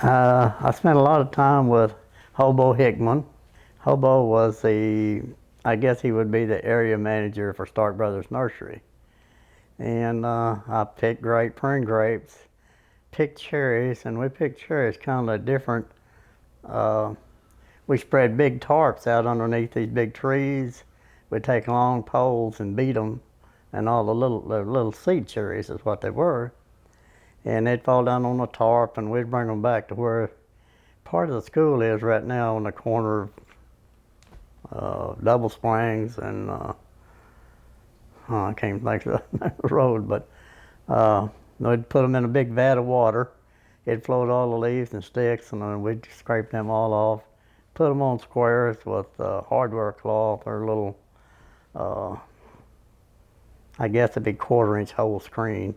I spent a lot of time with Hobo Hickman. Hobo was I guess he would be the area manager for Stark Brothers Nursery. And I picked prune grapes, picked cherries, and we picked cherries kind of different. Uh, we spread big tarps out underneath these big trees. We'd take long poles and beat them, and all the little seed cherries is what they were. And they'd fall down on the tarp, and we'd bring them back to where part of the school is right now on the corner of Double Springs and I can't think of the road, but we'd put them in a big vat of water. It'd float all the leaves and sticks, and then we'd scrape them all off, put them on squares with hardware cloth or little, I guess it'd be 1/4-inch hole screen.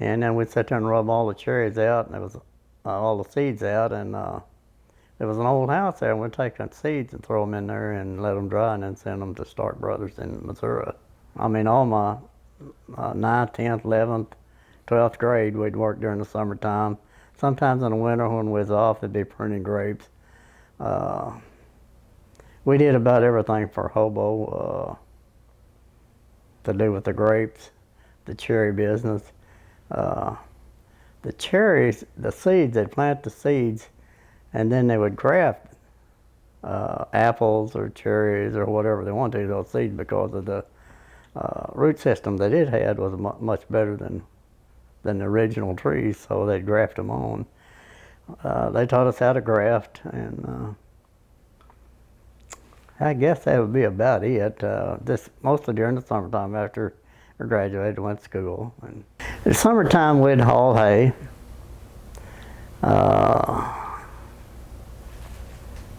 And then we'd sit there and rub all the cherries out, and there was all the seeds out, and there was an old house there, and we'd take the seeds and throw them in there and let them dry, and then send them to Stark Brothers in Missouri. I mean, all my 9th, 10th, 11th, 12th grade, we'd work during the summertime. Sometimes in the winter when we was off, it'd be pruning grapes. We did about everything for Hobo to do with the grapes, the cherry business. The cherries, the seeds, they'd plant the seeds, and then they would graft apples or cherries or whatever they wanted to those seeds because of the root system that it had was much better than the original trees, so they'd graft them on. They taught us how to graft, and I guess that would be about it. This mostly during the summertime after I graduated, went to school. And in the summertime we'd haul hay.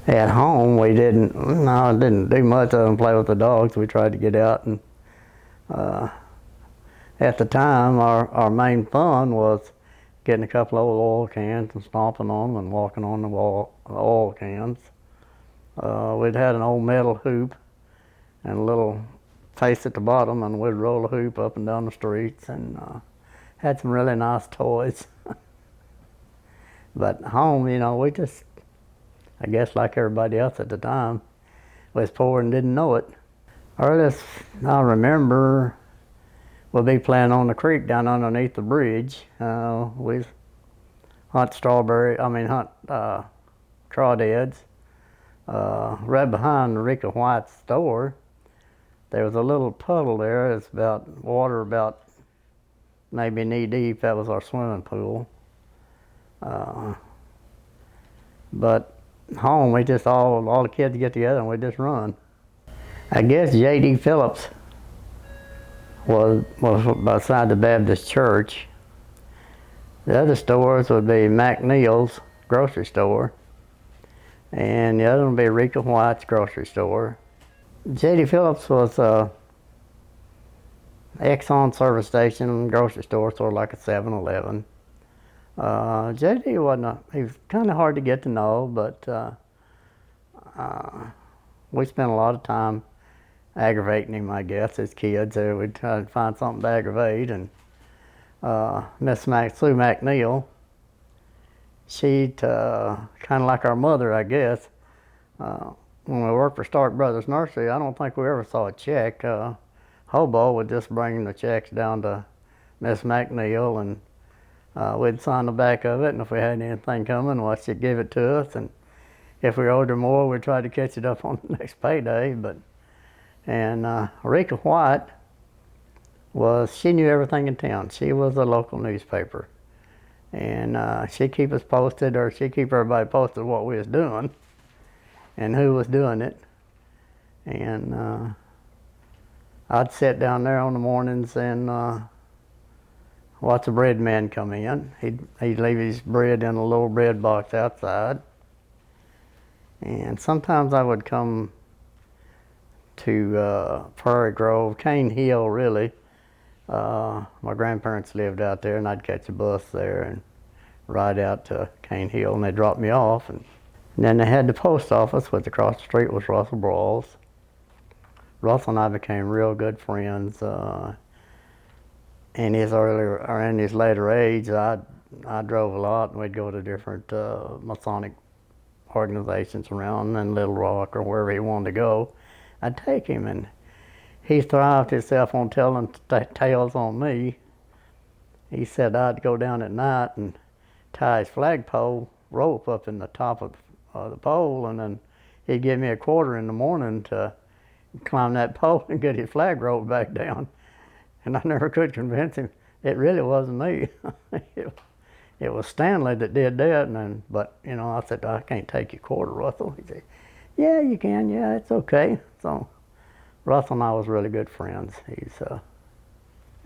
At home we didn't do much other than play with the dogs. We tried to get out, and at the time our main fun was getting a couple of old oil cans and stomping on them and walking on the oil cans. We'd had an old metal hoop and a little face at the bottom, and we'd roll the hoop up and down the streets, and had some really nice toys. But home, we just, I guess like everybody else at the time, was poor and didn't know it. Earliest I remember would be playing on the creek down underneath the bridge. We'd hunt crawdads. Right behind the Rika White's store, there was a little puddle there. It's water about maybe knee deep. That was our swimming pool. But home, we just all the kids get together and we just run. I guess J.D. Phillips was beside the Baptist church. The other stores would be McNeil's grocery store, and the other one would be Rika White's grocery store. J.D. Phillips was a Exxon service station grocery store, sort of like a 7-Eleven. J.D. he was kind of hard to get to know, but we spent a lot of time aggravating him, I guess, as kids. We'd try to find something to aggravate, and Miss Sue McNeil, she'd kind of like our mother, I guess. When we worked for Stark Brothers Nursery, I don't think we ever saw a check. Hobo would just bring the checks down to Miss McNeil, and we'd sign the back of it, and if we had anything coming, well, she'd give it to us, and if we owed her more, we'd try to catch it up on the next payday. And Rika White she knew everything in town. She was a local newspaper, and she'd keep us posted, or she'd keep everybody posted what we was doing and who was doing it. And I'd sit down there on the mornings and watch the bread man come in. He'd leave his bread in a little bread box outside. And sometimes I would come to Prairie Grove, Cane Hill really. My grandparents lived out there, and I'd catch a bus there and ride out to Cane Hill, and they'd drop me off. And then they had the post office, which across the street was Russell Brawls. Russell and I became real good friends. In his later age, I'd I drove a lot, and we'd go to different Masonic organizations around in Little Rock or wherever he wanted to go. I'd take him, and he thrived himself on telling tales on me. He said I'd go down at night and tie his flagpole rope up in the top of the pole, and then he'd give me a quarter in the morning to climb that pole and get his flag rope back down. And I never could convince him it really wasn't me. It was Stanley that did that. But you know, I said, I can't take your quarter, Russell. He said, yeah, you can. Yeah, it's okay. So Russell and I was really good friends. He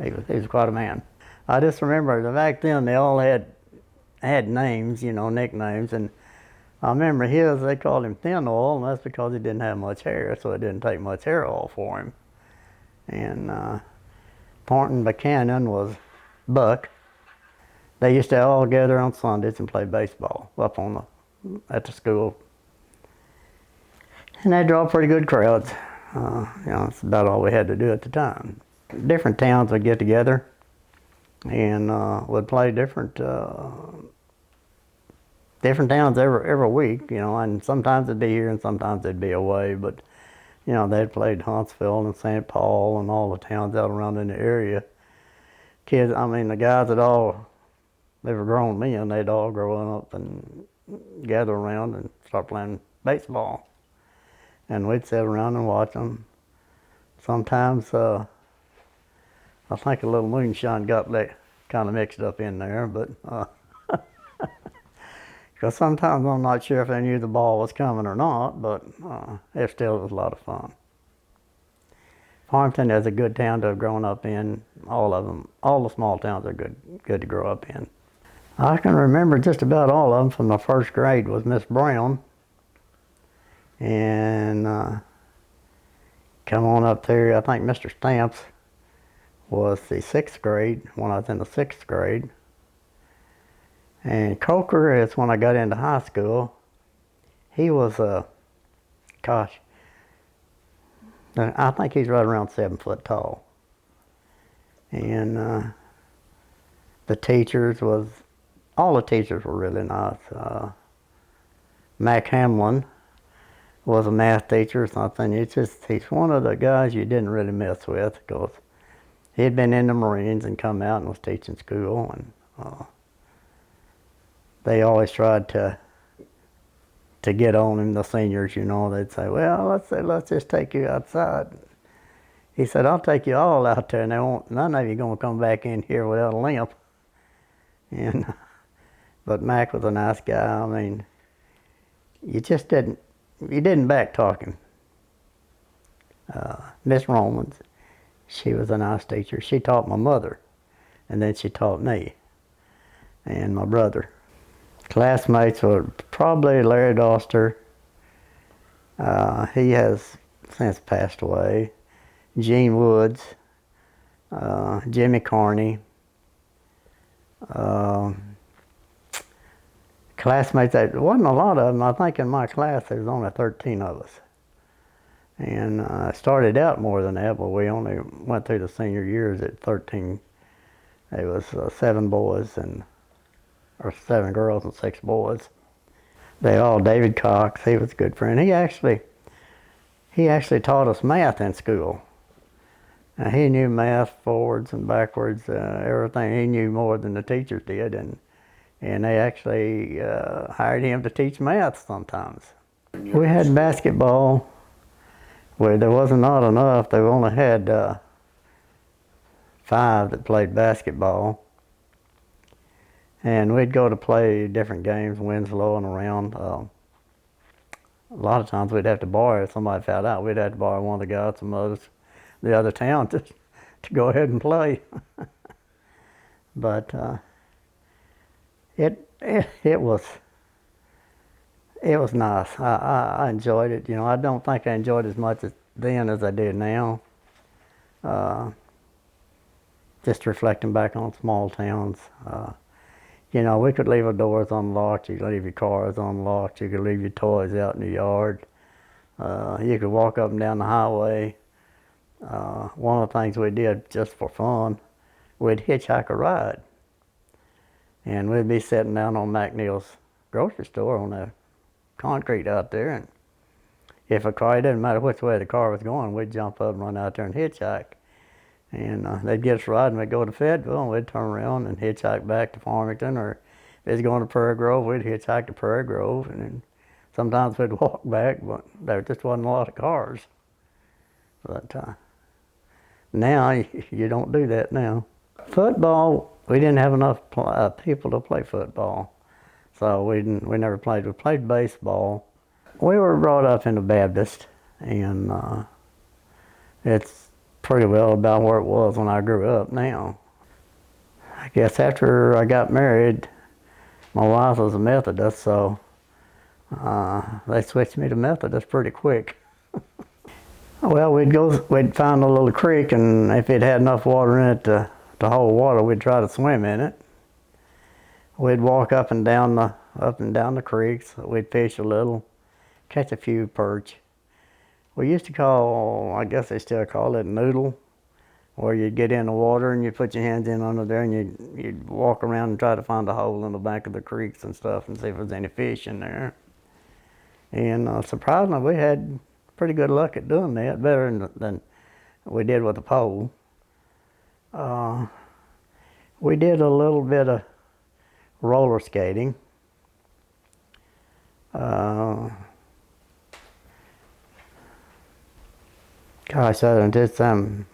was quite a man. I just remember that back then they all had names, you know, nicknames, and I remember his, they called him Thin Oil, and that's because he didn't have much hair, so it didn't take much hair oil for him. And Thornton Buchanan was Buck. They used to all gather on Sundays and play baseball up at the school. And they draw pretty good crowds. You know, that's about all we had to do at the time. Different towns would get together and would play different towns every week, you know, and sometimes it'd be here and sometimes it'd be away, but you know, they'd played Huntsville and St. Paul and all the towns out around in the area. Kids, I mean, the guys they were grown men, they'd all grow up and gather around and start playing baseball. And we'd sit around and watch them. Sometimes, I think a little moonshine got kind of mixed up in there, but because sometimes I'm not sure if they knew the ball was coming or not, but it still was a lot of fun. Farmington is a good town to have grown up in. All of them, all the small towns are good to grow up in. I can remember just about all of them from the first grade was Miss Brown. And come on up there, I think Mr. Stamps was the 6th grade when I was in the 6th grade. And Coker is when I got into high school. He was, gosh, I think he's right around 7 foot tall. And all the teachers were really nice. Mac Hamlin was a math teacher or something. He's one of the guys you didn't really mess with because he'd been in the Marines and come out and was teaching school, and they always tried to get on him, the seniors, you know. They'd say, well, let's just take you outside. He said, I'll take you all out there, and none of you going to come back in here without a limp. But Mac was a nice guy. I mean, you didn't back talk him. Miss Romans, she was a nice teacher. She taught my mother, and then she taught me and my brother. Classmates were probably Larry Doster. He has since passed away. Gene Woods, Jimmy Carney. Classmates, there wasn't a lot of them. I think in my class there was only 13 of us. And it started out more than that, but we only went through the senior years at 13. It was 7 boys or 7 girls and 6 boys. David Cox, he was a good friend. He actually taught us math in school. He knew math forwards and backwards, everything. He knew more than the teachers did, and they actually hired him to teach math sometimes. We had basketball where there wasn't not enough. They only had 5 that played basketball. And we'd go to play different games, Winslow and around. A lot of times we'd have to borrow, if somebody found out, we'd have to borrow one of the guys from the other town to go ahead and play. But it was nice. I enjoyed it. You know, I don't think I enjoyed it as much then as I do now. Just reflecting back on small towns. You know, we could leave our doors unlocked, you could leave your cars unlocked, you could leave your toys out in the yard. You could walk up and down the highway. One of the things we did just for fun, we'd hitchhike a ride. And we'd be sitting down on McNeil's grocery store on the concrete out there, and if a car, it didn't matter which way the car was going, we'd jump up and run out there and hitchhike. And they'd get us riding, we'd go to Fayetteville, and we'd turn around and hitchhike back to Farmington, or if it was going to Prairie Grove, we'd hitchhike to Prairie Grove, and then sometimes we'd walk back, but there just wasn't a lot of cars. But now, you don't do that now. Football, we didn't have enough people to play football, so we never played. We played baseball. We were brought up in the Baptist, and it's pretty well about where it was when I grew up now. I guess after I got married, my wife was a Methodist, so they switched me to Methodist pretty quick. Well, we'd find a little creek, and if it had enough water in it to hold water, we'd try to swim in it. We'd walk up and down the creeks. We'd fish a little, catch a few perch. We used to call, I guess they still call it noodle, where you'd get in the water and you'd put your hands in under there and you'd walk around and try to find a hole in the back of the creeks and stuff and see if there's any fish in there. And surprisingly, we had pretty good luck at doing that, better than we did with the pole. We did a little bit of roller skating. Gosh, I did some.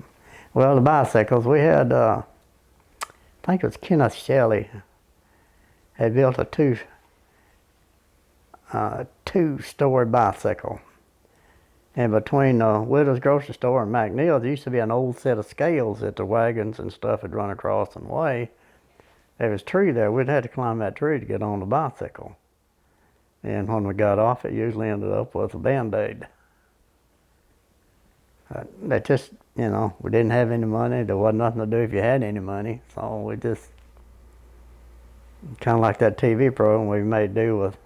Well, the bicycles, we had, I think it was Kenneth Shelley, had built a two-story bicycle. And between the Widow's grocery store and McNeil's, there used to be an old set of scales that the wagons and stuff had run across and weigh. There was a tree there. We'd had to climb that tree to get on the bicycle. And when we got off, it usually ended up with a Band-Aid. That just, we didn't have any money. There wasn't nothing to do if you had any money. So we just, kind of like that TV program, we made do with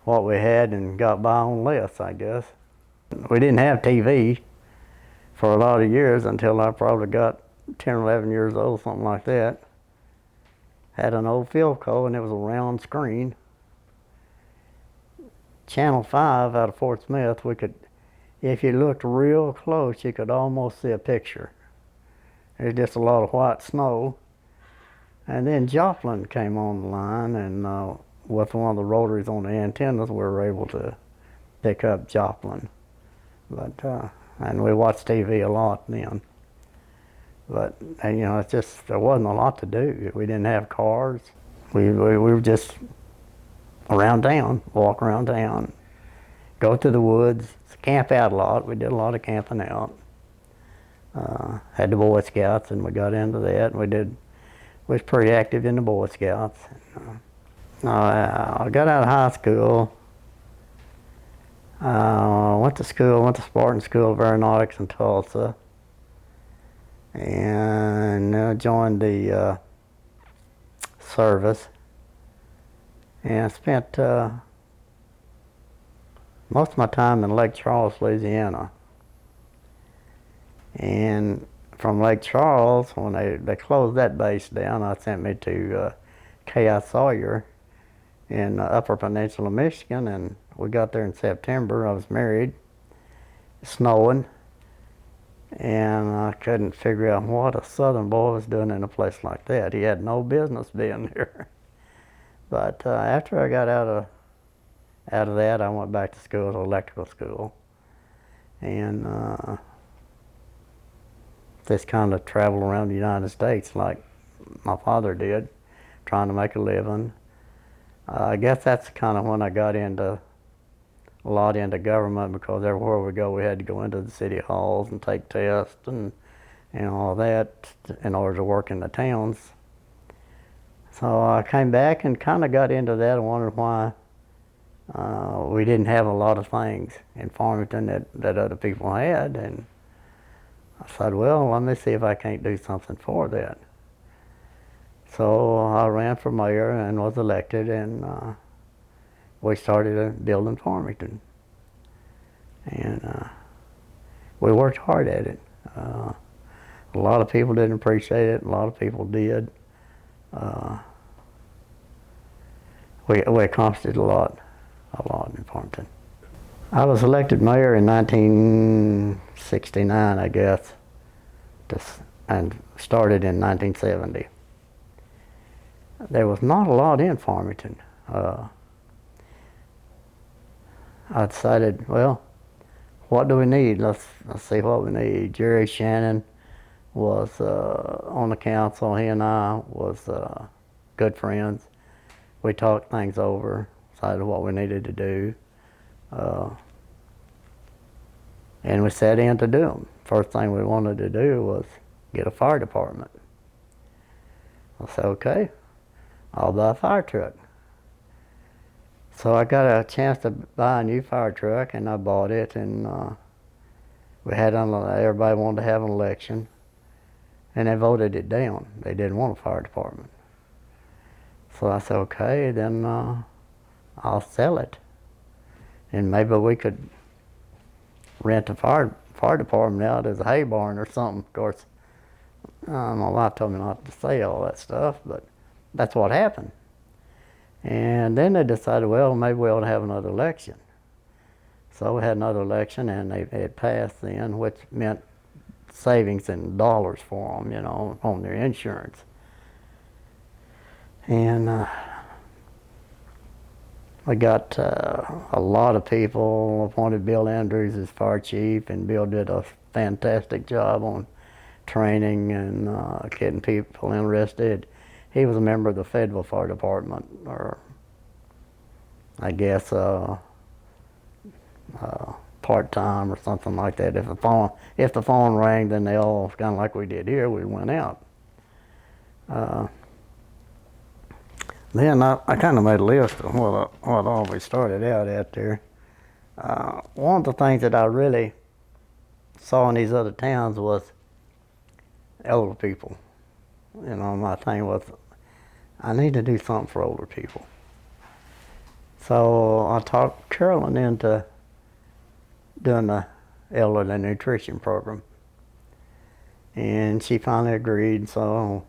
what we had and got by on less, I guess. We didn't have TV for a lot of years until I probably got 10 or 11 years old, something like that. Had an old Philco, and it was a round screen. Channel 5 out of Fort Smith, if you looked real close, you could almost see a picture. There's just a lot of white snow. And then Joplin came on the line, and with one of the rotaries on the antennas, we were able to pick up Joplin. But and we watched TV a lot then. But it's just, there wasn't a lot to do. We didn't have cars. We were just around town, walk around town, go to the woods, camp out a lot. We did a lot of camping out. Had the Boy Scouts, and we got into that. We was pretty active in the Boy Scouts. I got out of high school. Went to Spartan School of Aeronautics in Tulsa, and joined the service, and I spent most of my time in Lake Charles, Louisiana. And from Lake Charles, when they closed that base down, they sent me to K.I. Sawyer in Upper Peninsula, Michigan, and we got there in September. I was married, snowing, and I couldn't figure out what a southern boy was doing in a place like that. He had no business being there. But after I got out of that, I went back to school, to electrical school, and just kind of traveled around the United States like my father did, trying to make a living. I guess that's kind of when I got a lot into government, because everywhere we go, we had to go into the city halls and take tests and all that in order to work in the towns. So I came back and kind of got into that and wondered why we didn't have a lot of things in Farmington that other people had. And I said, well, let me see if I can't do something for that. So I ran for mayor and was elected, and we started building Farmington. And we worked hard at it. A lot of people didn't appreciate it, a lot of people did. we accomplished a lot in Farmington. I was elected mayor in 1969, I guess, and started in 1970. There was not a lot in Farmington. I decided, well, what do we need? Let's see what we need. Jerry Shannon was on the council. He and I was good friends. We talked things over, decided what we needed to do, and we set in to do them. First thing we wanted to do was get a fire department. I said, okay, I'll buy a fire truck. So I got a chance to buy a new fire truck, and I bought it, and we had everybody wanted to have an election, and they voted it down. They didn't want a fire department. So I said, okay, then I'll sell it, and maybe we could rent a fire department out as a hay barn or something. Of course, my wife told me not to say all that stuff, but that's what happened. And then they decided, well, maybe we ought to have another election. So we had another election, and it passed then, which meant savings in dollars for them, you know, on their insurance. And we got a lot of people. Appointed Bill Andrews as fire chief, and Bill did a fantastic job on training and getting people interested. He was a member of the federal fire department, or I guess part-time or something like that. If the phone rang, then they all, kind of like we did here, we went out. Then I kind of made a list of what all we started out at there. One of the things that I really saw in these other towns was older people. You know, my thing was, I need to do something for older people. So I talked Carolyn into doing the elderly nutrition program, and she finally agreed. So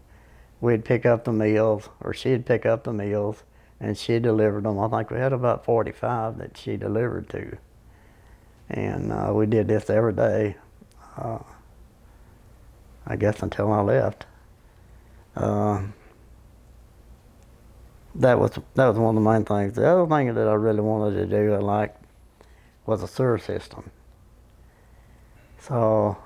we'd pick up the meals, or she'd pick up the meals, and she delivered them. I think we had about 45 that she delivered to, and we did this every day, I guess until I left. That was one of the main things. The other thing that I really wanted to do, I liked, was a sewer system. So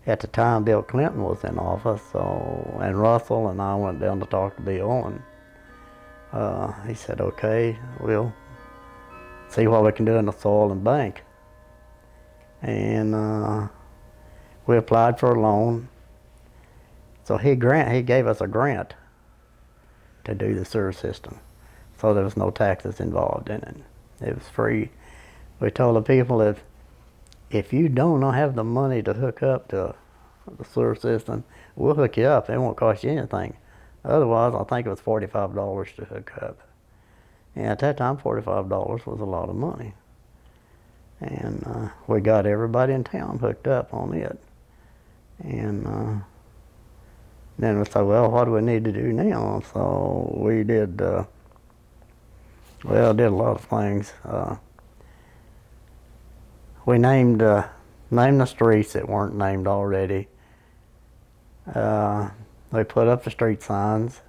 at the time, Bill Clinton was in office, and Russell and I went down to talk to Bill, and he said, okay, we'll see what we can do in the soil and bank. And we applied for a loan. So he gave us a grant to do the sewer system. So there was no taxes involved in it. It was free. We told the people, if you don't have the money to hook up to the sewer system, we'll hook you up. It won't cost you anything. Otherwise, I think it was $45 to hook up. And at that time, $45 was a lot of money. And we got everybody in town hooked up on it. And then we said, well, what do we need to do now? So we did, did a lot of things. We named the streets that weren't named already. We put up the street signs.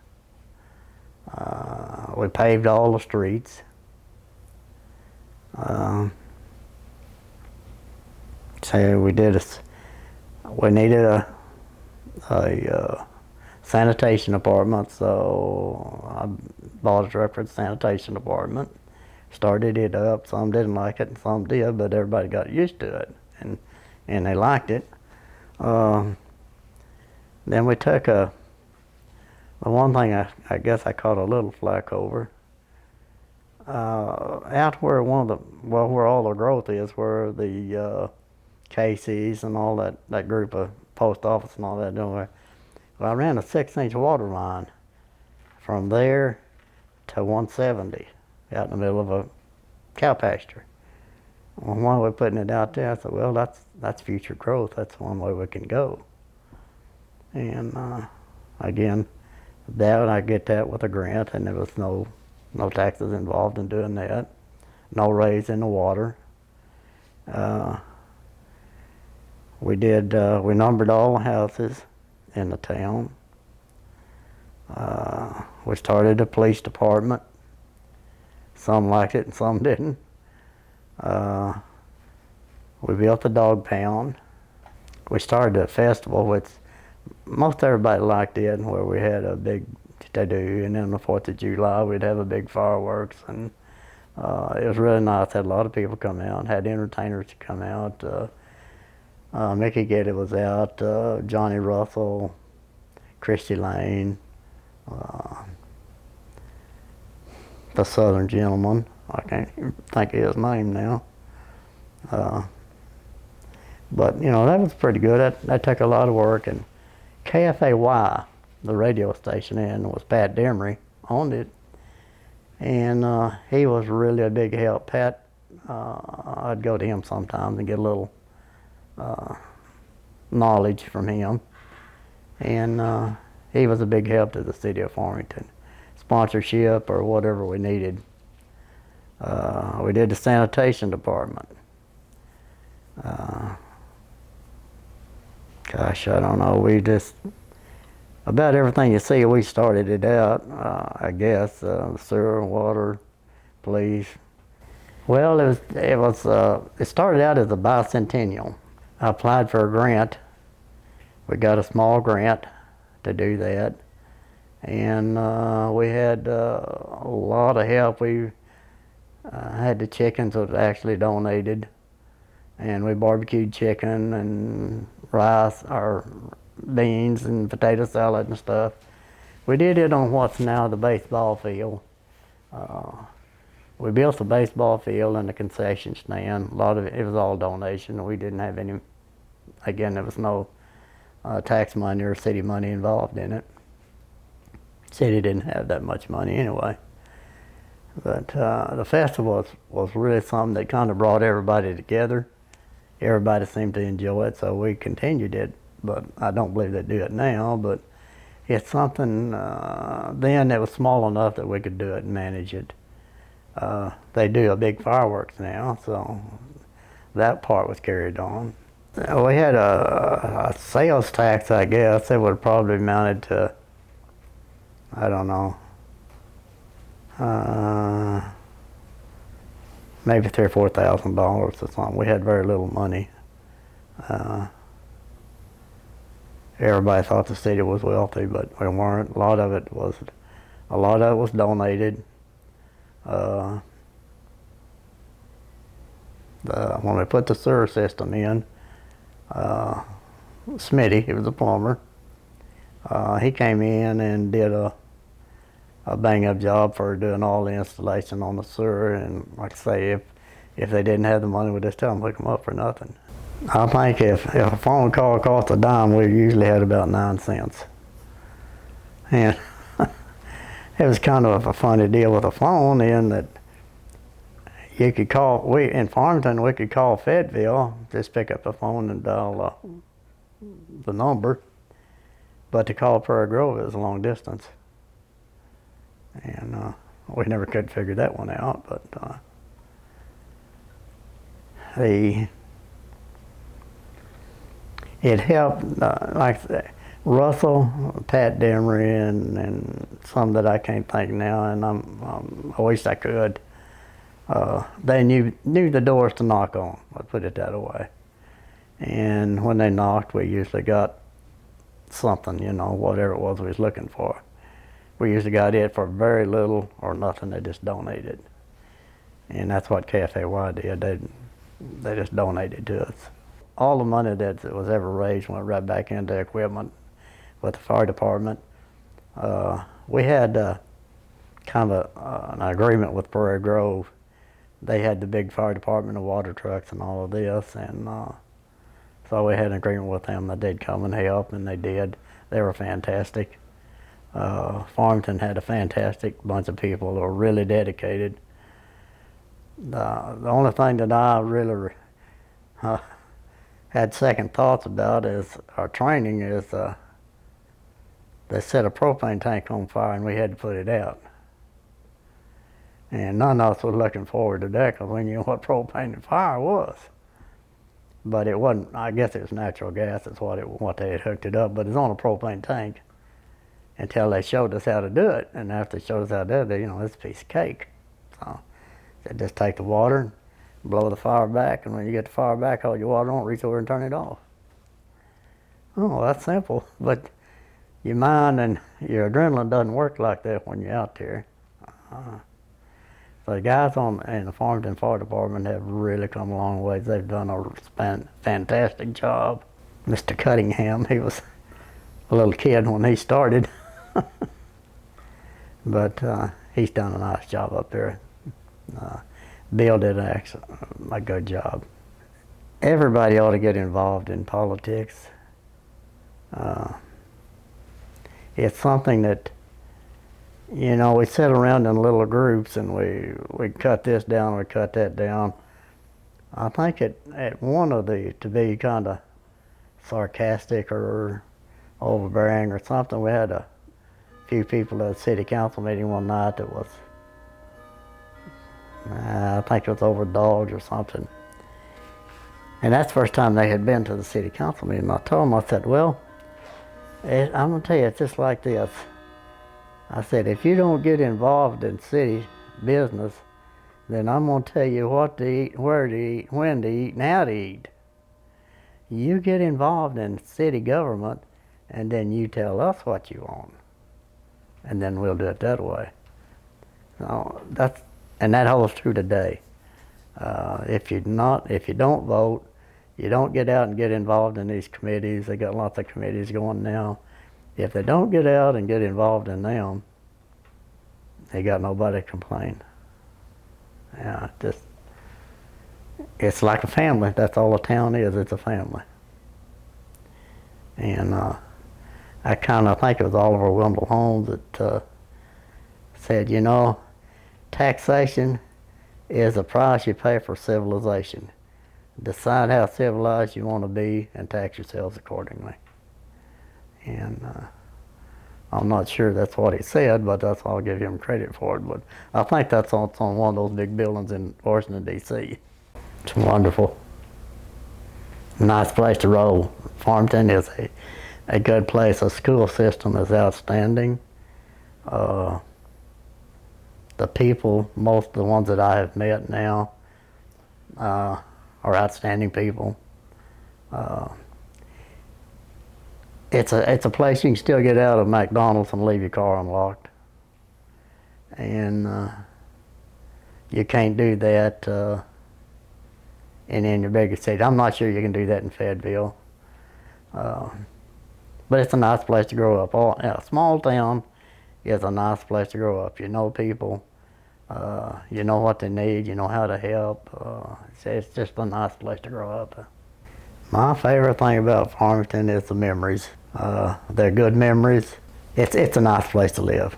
We paved all the streets. So we needed a sanitation department, so I bought a truck for the sanitation department, started it up. Some didn't like it and some did, but everybody got used to it, and they liked it. Then we took one thing I guess I caught a little flack over. Out where where all the growth is, where the Casey's and all that group of post office and all that doing. Well, I ran a 6-inch water line from there to 170 out in the middle of a cow pasture. Well, why are we putting it out there? I said, well, that's future growth. That's one way we can go. And again, I get that with a grant, and there was no No taxes involved in doing that. No raise in the water. We numbered all the houses in the town. We started a police department. Some liked it and some didn't. We built a dog pound. We started a festival, which most everybody liked it, where we had a big to-do, and then on the 4th of July we'd have a big fireworks, and it was really nice. Had a lot of people come out, had entertainers to come out. Mickey Getty was out, Johnny Russell, Christy Lane, the Southern gentleman, I can't even think of his name now. But you know, that was pretty good. That took a lot of work, and KFAY, the radio station, and was Pat Demery owned it, and he was really a big help. Pat, I'd go to him sometimes and get a little knowledge from him, and he was a big help to the city of Farmington, sponsorship or whatever we needed. We did the sanitation department. Gosh, I don't know. We just, about everything you see, we started it out, I guess. Sewer, water, police. Well, it started out as a bicentennial. I applied for a grant. We got a small grant to do that, and we had a lot of help. We had the chickens that actually donated, and we barbecued chicken and rice or beans and potato salad and stuff. We did it on what's now the baseball field. We built the baseball field and the concession stand. A lot of it was all donation. We didn't have any, again, there was no tax money or city money involved in it. City didn't have that much money anyway. But the festival was really something that kind of brought everybody together. Everybody seemed to enjoy it, so we continued it. But I don't believe they do it now. But it's something then that was small enough that we could do it and manage it. They do a big fireworks now, so that part was carried on. We had a sales tax, I guess. It would have probably amounted to, I don't know, maybe $3,000 or $4,000 or something. We had very little money. Everybody thought the city was wealthy, but we weren't. A lot of it was donated. When we put the sewer system in, Smitty, he was a plumber, he came in and did a bang-up job for doing all the installation on the sewer. And like I say, if they didn't have the money, we'd just tell them to hook them up for nothing. I think if a phone call cost a dime, we usually had about 9 cents. And it was kind of a funny deal with a phone in that you could call, in Farmington, we could call Fayetteville, just pick up the phone and dial the number. But to call Prairie Grove, it was a long distance. And we never could figure that one out, but it helped, like Russell, Pat Demery, and some that I can't think now, and I wish I could. They knew the doors to knock on, let's put it that way. And when they knocked, we usually got something, you know, whatever it was we was looking for. We usually got it for very little or nothing. They just donated. And that's what KFAY did. They just donated to us. All the money that was ever raised went right back into equipment with the fire department. We had kind of an agreement with Prairie Grove. They had the big fire department, the water trucks and all of this, and so we had an agreement with them that they'd come and help, and they did. They were fantastic. Farmington had a fantastic bunch of people that were really dedicated. The only thing that I really had second thoughts about is our training is they set a propane tank on fire and we had to put it out. And none of us was looking forward to that because we knew what propane and fire was. But it wasn't, I guess it was natural gas is what they had hooked it up, but it's on a propane tank until they showed us how to do it. And after they showed us how to do it, it's a piece of cake. So they just take the water, blow the fire back, and when you get the fire back, hold your water on, reach over and turn it off. Oh, that's simple, but your mind and your adrenaline doesn't work like that when you're out there. So the guys in the Farmington Fire Department have really come a long way. They've done a fantastic job. Mr. Cunningham, he was a little kid when he started, but he's done a nice job up there. Bill did a good job. Everybody ought to get involved in politics. It's something that, we sit around in little groups and we cut this down, we cut that down. I think at one of to be kind of sarcastic or overbearing or something, we had a few people at a city council meeting one night that was, I think it was over dogs or something. And that's the first time they had been to the city council meeting. I told them, I said, well, I'm going to tell you, it's just like this. I said, if you don't get involved in city business, then I'm going to tell you what to eat, where to eat, when to eat, and how to eat. You get involved in city government, and then you tell us what you want. And then we'll do it that way. So and that holds true today. If you don't vote, you don't get out and get involved in these committees. They got lots of committees going now. If they don't get out and get involved in them, they got nobody to complain. Yeah, it's like a family. That's all a town is. It's a family. And I kind of think it was Oliver Wendell Holmes that said, taxation is the price you pay for civilization. Decide how civilized you want to be and tax yourselves accordingly. And I'm not sure that's what he said, but that's I'll give him credit for it. But I think that's on one of those big buildings in Washington, D.C. It's wonderful. Nice place to roll. Farmington is a good place. The school system is outstanding. The people, most of the ones that I have met now, are outstanding people. It's a place you can still get out of McDonald's and leave your car unlocked. And you can't do that in any bigger city. I'm not sure you can do that in Fayetteville. But it's a nice place to grow up. A small town is a nice place to grow up. You know people. You know what they need. You know how to help. It's just a nice place to grow up. My favorite thing about Farmington is the memories. They're good memories. It's a nice place to live.